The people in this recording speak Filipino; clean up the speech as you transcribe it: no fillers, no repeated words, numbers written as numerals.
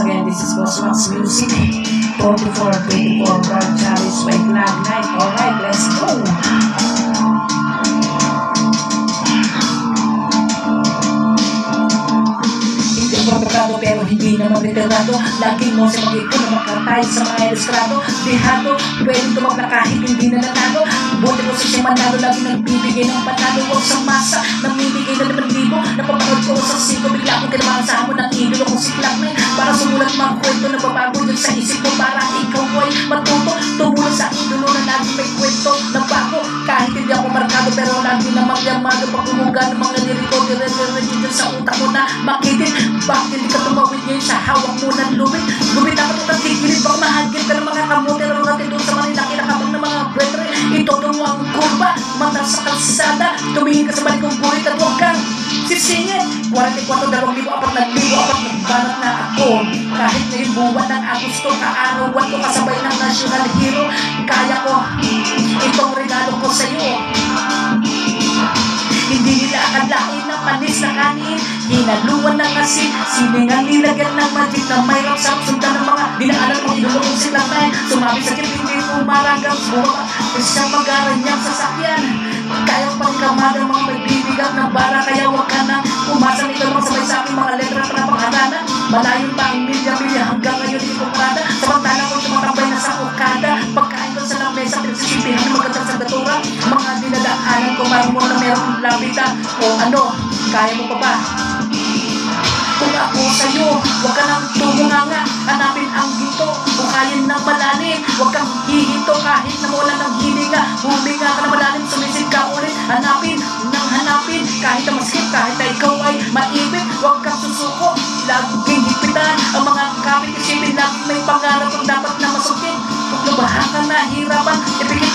again, this is Boss Max Music. 24 Broad Chalice White Lag Night. Alright, let's go! Pagkakado pero hindi naman veterano. Lagi mo sa mag-ikaw na makatay sa mga ilustrado. Dehado, pwedeng tumag na kahit hindi na nanalo. Buti ko sa siyang manalo, lagi nagbibigay ng panalo. Huwag sa masa, namimigay na 5,000. Napapanood ko sa siko, bigla akong kinabahan sa hamon ng idolo kong si Blackman. Para sumulat mga kwento na babago dyan sa isip mo. Para ikaw ay matuto, tumulong sa idolo na lagi may kwento na bago. Kahit hindi ako markado pero lagi namang yamado. Pag umuga ng mga liriko, dire-diretso dyan sa utak ko na makitin. Bakit hindi ka tumawid ngayon sa hawak mo ng lumit? Lumit ako itong kagigilid. Baka mahagil ka ng mga kamote. Lalo natin doon sa Manila, kinakabang ng mga brethren. Ito tungo ang kurba, mata sa kalsada. Tumingin ka sa balikong gulit at huwag kang sisingin. 44, 2,000, 4,000, nagbanat na ako. Kahit ngayon buwan ng Agosto, kaarawan ko kasabay ng national hero. Kaya ko itong regalo ko sa iyo. Hindi nila akalain na panis na kanin. Hinaluan ng asin, siningang nilagyan ng magic na may rapsap. Sundan ng mga dinaanan mong idulong silang na sumabi sa jeep, hindi umaranggang buwa. Isang mag-aranyang sasakyan. Kaya pa rin kamagang mga magbibigak ng bara. Kaya huwag ka nang umasa nito naman sabay sa aking mga letra para pangaralan. Malayon pa ang milya-milya hanggang ngayon hindi ko parada. Samantala ko tumatambay na sa ukada. Pagkain ko sa lamesa, pinagsisipihan ng magandang sandatura. Mga dinadaanan ko marmo na merong lapita. O ano, kaya mo pa ba? Kung ako sa'yo, huwag ka nang tumunganga. Hanapin ang ginto, bukayin ng malalim. Huwag kang hihinto kahit na mawala ng hininga. Huminga ka na malalim, sumisid ka ulit. Hanapin nang hanapin, kahit na maskip, kahit na ikaw ay maibig. Huwag kang susuko, laging hipitan. Ang mga kapit isipin, laging may pangarap kung dapat na masukit. Kung lubahan ka na hirapan, ipikit